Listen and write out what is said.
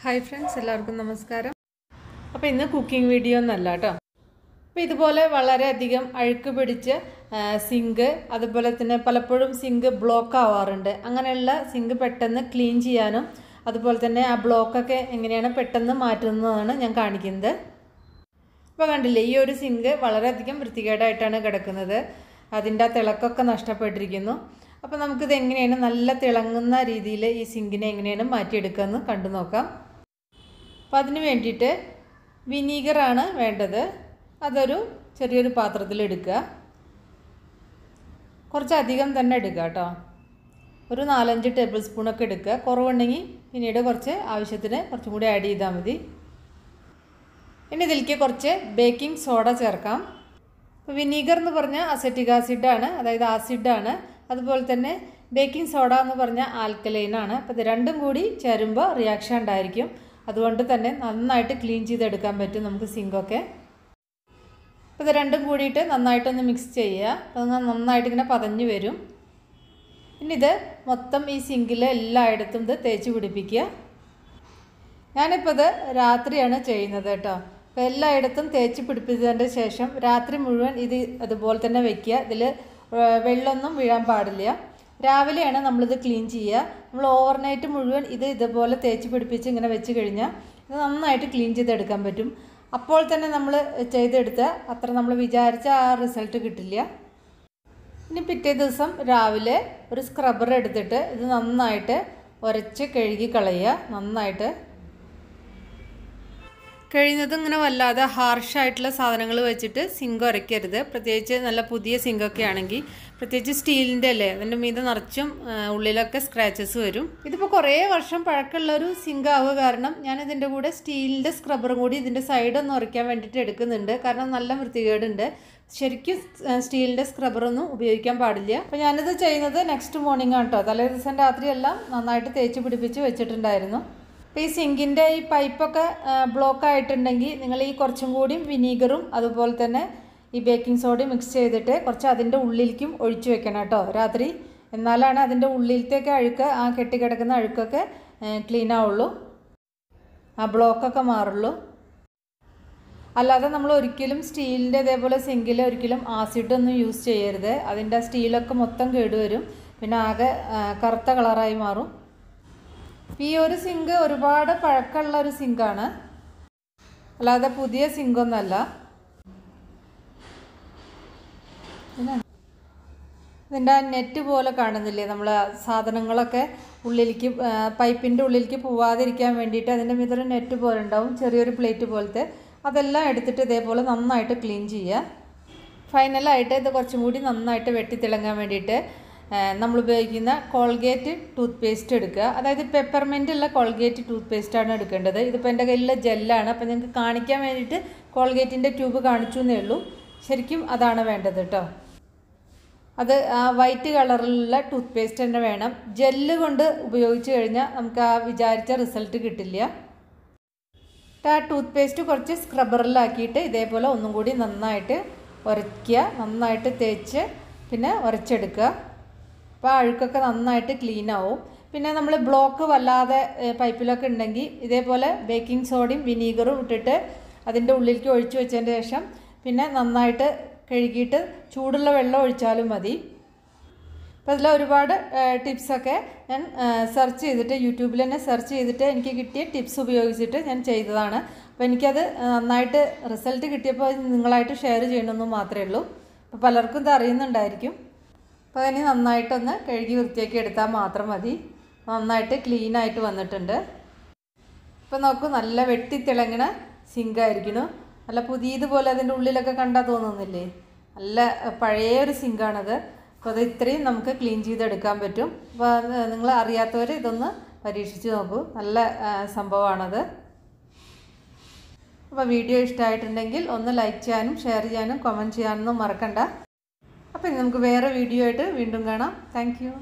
Hi friends, എല്ലാവർക്കും നമസ്കാരം. അപ്പോൾ ഇന്ന് കുക്കിംഗ് വീഡിയോ ഒന്നല്ല ട്ടോ. അപ്പോൾ ഇതുപോലെ വളരെ അധികം അഴുക്ക് പിടിച്ച സിങ്ക് അതുപോലെ തന്നെ പലപ്പോഴും സിങ്ക് ബ്ലോക്ക് ആവാറുണ്ട്. അങ്ങനെയുള്ള സിങ്ക് പെട്ടെന്ന് ക്ലീൻ ചെയ്യാനും അതുപോലെ തന്നെ ആ ബ്ലോക്ക് ഒക്കെ എങ്ങനെയാണ് പെട്ടെന്ന് മാറ്റുന്നതാണ് ഞാൻ കാണിക്കുന്നത്. അപ്പോൾ കണ്ടില്ലേ, ഈ ഒരു സിങ്ക് വളരെ അധികം വൃത്തികേടായിട്ടാണ് കിടക്കുന്നത്. അതിന്റെ തിളക്കൊക്കെ നഷ്ടപ്പെട്ടിരിക്കുന്നു. അപ്പോൾ നമുക്ക് ഇത് എങ്ങനെയാണ് നല്ല തിളങ്ങുന്ന രീതിയിൽ ഈ സിങ്കിനെ എങ്ങനെയാണ് മാറ്റി എടുക്കാന്ന് കണ്ടു നോക്കാം. അപ്പോൾ അതിനു വേണ്ടിയിട്ട് വിനീഗർ ആണ് വേണ്ടത്. അതൊരു ചെറിയൊരു പാത്രത്തിൽ എടുക്കുക. കുറച്ച് അധികം തന്നെ എടുക്കുക കേട്ടോ. ഒരു 4-5 ടേബിൾ സ്പൂൺ ഒക്കെ എടുക്കുക. കുറവുണ്ടെങ്കിൽ പിന്നീട് കുറച്ച് ആവശ്യത്തിന് കുറച്ചും കൂടി ആഡ് ചെയ്താൽ മതി. ഇനി ഇതിലേക്ക് കുറച്ച് ബേക്കിംഗ് സോഡ ചേർക്കാം. അപ്പോൾ വിനീഗർ എന്ന് പറഞ്ഞാൽ അസറ്റിക് ആസിഡാണ്, അതായത് ആസിഡാണ്. അതുപോലെ തന്നെ ബേക്കിംഗ് സോഡ എന്ന് പറഞ്ഞാൽ ആൽക്കലൈനാണ്. അപ്പോൾ ഇത് രണ്ടും കൂടി ചേരുമ്പോൾ റിയാക്ഷൻ ഉണ്ടായിരിക്കും. അതുകൊണ്ട് തന്നെ നന്നായിട്ട് ക്ലീൻ ചെയ്തെടുക്കാൻ പറ്റും നമുക്ക് സിങ്കൊക്കെ. അപ്പോൾ ഇത് രണ്ടും കൂടിയിട്ട് നന്നായിട്ടൊന്ന് മിക്സ് ചെയ്യുക. അപ്പോൾ നന്നായിട്ട് ഇങ്ങനെ പതഞ്ഞ് വരും. ഇനി ഇത് മൊത്തം ഈ സിങ്കിൽ എല്ലായിടത്തും ഇത് തേച്ച് പിടിപ്പിക്കുക. ഞാനിപ്പോൾ ഇത് രാത്രിയാണ് ചെയ്യുന്നത് കേട്ടോ. അപ്പോൾ എല്ലായിടത്തും തേച്ച് പിടിപ്പിച്ചതിൻ്റെ ശേഷം രാത്രി മുഴുവൻ ഇത് അതുപോലെ തന്നെ വയ്ക്കുക. ഇതിൽ വെള്ളമൊന്നും വീഴാൻ പാടില്ല. രാവിലെയാണ് നമ്മളിത് ക്ലീൻ ചെയ്യുക. നമ്മൾ ഓവർനൈറ്റ് മുഴുവൻ ഇത് ഇതുപോലെ തേച്ച് പിടിപ്പിച്ച് ഇങ്ങനെ വെച്ച് കഴിഞ്ഞാൽ ഇത് നന്നായിട്ട് ക്ലീൻ ചെയ്തെടുക്കാൻ പറ്റും. അപ്പോൾ തന്നെ നമ്മൾ ചെയ്തെടുത്ത അത്ര നമ്മൾ വിചാരിച്ച ആ റിസൾട്ട് കിട്ടില്ല. ഇനി പിറ്റേ ദിവസം രാവിലെ ഒരു സ്ക്രബ്ബർ എടുത്തിട്ട് ഇത് നന്നായിട്ട് ഉരച്ച് കഴുകി കളയുക. നന്നായിട്ട് കഴിയുന്നതും ഇങ്ങനെ വല്ലാതെ ഹാർഷായിട്ടുള്ള സാധനങ്ങൾ വെച്ചിട്ട് സിങ്ക് ഉരയ്ക്കരുത്. പ്രത്യേകിച്ച് നല്ല പുതിയ സിങ്കൊക്കെ ആണെങ്കിൽ, പ്രത്യേകിച്ച് സ്റ്റീലിൻ്റെ അല്ലേ, അതിൻ്റെ മീതെ നിറച്ചും ഉള്ളിലൊക്കെ സ്ക്രാച്ചസ് വരും. ഇതിപ്പോൾ കുറേ വർഷം പഴക്കമുള്ളൊരു സിങ്ക് ആവുക കാരണം ഞാനിതിൻ്റെ കൂടെ സ്റ്റീലിൻ്റെ സ്ക്രബ്ബറും കൂടി ഇതിൻ്റെ സൈഡൊന്ന് ഉരയ്ക്കാൻ വേണ്ടിയിട്ട് എടുക്കുന്നുണ്ട്. കാരണം നല്ല വൃത്തികേടുണ്ട്. ശരിക്കും സ്റ്റീലിൻ്റെ സ്ക്രബ്ബറൊന്നും ഉപയോഗിക്കാൻ പാടില്ല. അപ്പോൾ ഞാനിത് ചെയ്യുന്നത് നെക്സ്റ്റ് മോർണിംഗ് ആണ് കേട്ടോ. തലേ ദിവസം രാത്രിയെല്ലാം നന്നായിട്ട് തേച്ച് പിടിപ്പിച്ച് വെച്ചിട്ടുണ്ടായിരുന്നു. അപ്പോൾ ഈ സിങ്കിൻ്റെ ഈ പൈപ്പൊക്കെ ബ്ലോക്ക് ആയിട്ടുണ്ടെങ്കിൽ നിങ്ങൾ ഈ കുറച്ചും കൂടി വിനീഗറും അതുപോലെ തന്നെ ഈ ബേക്കിംഗ് സോഡയും മിക്സ് ചെയ്തിട്ട് കുറച്ച് അതിൻ്റെ ഉള്ളിലേക്കും ഒഴിച്ചു വെക്കണം കേട്ടോ രാത്രി. എന്നാലാണ് അതിൻ്റെ ഉള്ളിലത്തേക്ക് അഴുക്ക്, ആ കെട്ടിക്കിടക്കുന്ന അഴുക്കൊക്കെ ക്ലീൻ ആവുള്ളൂ, ആ ബ്ലോക്കൊക്കെ മാറുള്ളൂ. അല്ലാതെ നമ്മൾ ഒരിക്കലും സ്റ്റീലിൻ്റെ ഇതേപോലെ സിങ്കിൽ ഒരിക്കലും ആസിഡൊന്നും യൂസ് ചെയ്യരുത്. അതിൻ്റെ സ്റ്റീലൊക്കെ മൊത്തം കേടുവരും, പിന്നെ ആകെ കറുത്ത കളറായി മാറും. ഈ ഒരു സിങ്ക് ഒരുപാട് പഴക്കമുള്ള ഒരു സിങ്കാണ്, അല്ലാതെ പുതിയ സിങ്കൊന്നല്ല. ഇതിൻ്റെ നെറ്റ് പോലെ കാണുന്നില്ലേ, നമ്മൾ സാധനങ്ങളൊക്കെ ഉള്ളിലേക്ക് പൈപ്പിൻ്റെ ഉള്ളിലേക്ക് പോവാതിരിക്കാൻ വേണ്ടിയിട്ട് അതിൻ്റെ മീതൊരു നെറ്റ് പോലെ ഉണ്ടാവും, ചെറിയൊരു പ്ലേറ്റ് പോലത്തെ. അതെല്ലാം എടുത്തിട്ട് ഇതേപോലെ നന്നായിട്ട് ക്ലീൻ ചെയ്യുക. ഫൈനലായിട്ട് ഇത് കുറച്ചും കൂടി നന്നായിട്ട് വെട്ടിത്തിളങ്ങാൻ വേണ്ടിയിട്ട് നമ്മൾ ഉപയോഗിക്കുന്ന കോൾഗേറ്റ് ടൂത്ത് പേസ്റ്റ് എടുക്കുക. അതായത് പെപ്പർമെൻ്റ് ഉള്ള കോൾഗേറ്റ് ടൂത്ത് പേസ്റ്റാണ് എടുക്കേണ്ടത്. ഇതിപ്പോൾ എൻ്റെ കയ്യിലുള്ള ജെല്ലാണ്. അപ്പോൾ നിങ്ങൾക്ക് കാണിക്കാൻ വേണ്ടിയിട്ട് കോൾഗേറ്റിൻ്റെ ട്യൂബ് കാണിച്ചു എന്നേ ഉള്ളൂ. ശരിക്കും അതാണ് വേണ്ടത് കേട്ടോ. അത് ആ വൈറ്റ് കളറിലുള്ള ടൂത്ത് പേസ്റ്റ് തന്നെ വേണം. ജെല്ല് കൊണ്ട് ഉപയോഗിച്ച് കഴിഞ്ഞാൽ നമുക്ക് ആ വിചാരിച്ച റിസൾട്ട് കിട്ടില്ല. ആ ടൂത്ത് പേസ്റ്റ് കുറച്ച് സ്ക്രബ്ബറിലാക്കിയിട്ട് ഇതേപോലെ ഒന്നും കൂടി നന്നായിട്ട് ഉരയ്ക്കുക. നന്നായിട്ട് തേച്ച് പിന്നെ ഉരച്ചെടുക്കുക. അപ്പോൾ അഴുക്കൊക്കെ നന്നായിട്ട് ക്ലീൻ ആവും. പിന്നെ നമ്മൾ ബ്ലോക്ക് വല്ലാതെ പൈപ്പിലൊക്കെ ഉണ്ടെങ്കിൽ ഇതേപോലെ ബേക്കിംഗ് സോഡയും വിനീഗറും ഇട്ടിട്ട് അതിൻ്റെ ഉള്ളിലേക്ക് ഒഴിച്ചു വെച്ചതിന് ശേഷം പിന്നെ നന്നായിട്ട് കഴുകിയിട്ട് ചൂടുള്ള വെള്ളം ഒഴിച്ചാലും മതി. അപ്പോൾ അതിൽ ഒരുപാട് ടിപ്സൊക്കെ ഞാൻ സെർച്ച് ചെയ്തിട്ട് യൂട്യൂബിൽ തന്നെ സെർച്ച് ചെയ്തിട്ട് എനിക്ക് കിട്ടിയ ടിപ്സ് ഉപയോഗിച്ചിട്ട് ഞാൻ ചെയ്തതാണ്. അപ്പോൾ എനിക്കത് നന്നായിട്ട് റിസൾട്ട് കിട്ടിയപ്പോൾ നിങ്ങളായിട്ട് ഷെയർ ചെയ്യണമെന്ന് മാത്രമേ ഉള്ളൂ. അപ്പോൾ പലർക്കും ഇത് അറിയുന്നുണ്ടായിരിക്കും. അപ്പോൾ അതിന് നന്നായിട്ടൊന്ന് കഴുകി വൃത്തിയാക്കി എടുത്താൽ മാത്രം മതി. നന്നായിട്ട് ക്ലീനായിട്ട് വന്നിട്ടുണ്ട്. ഇപ്പോൾ നോക്കൂ, നല്ല വെട്ടിത്തിളങ്ങണ സിങ്കായിരിക്കുന്നു. നല്ല പുതിയതുപോലെ അതിൻ്റെ ഉള്ളിലൊക്കെ കണ്ടാൽ തോന്നുന്നില്ലേ, നല്ല പഴയ ഒരു സിങ്കാണത്. അപ്പോൾ അത് ഇത്രയും നമുക്ക് ക്ലീൻ ചെയ്തെടുക്കാൻ പറ്റും. അപ്പോൾ നിങ്ങൾ അറിയാത്തവർ ഇതൊന്ന് പരീക്ഷിച്ച് നോക്കൂ, നല്ല സംഭവമാണത്. അപ്പോൾ വീഡിയോ ഇഷ്ടമായിട്ടുണ്ടെങ്കിൽ ഒന്ന് ലൈക്ക് ചെയ്യാനും ഷെയർ ചെയ്യാനും കമൻറ്റ് ചെയ്യാനൊന്നും മറക്കണ്ട. അപ്പോൾ നമുക്ക് വേറെ വീഡിയോ ആയിട്ട് വീണ്ടും കാണാം. Thank you.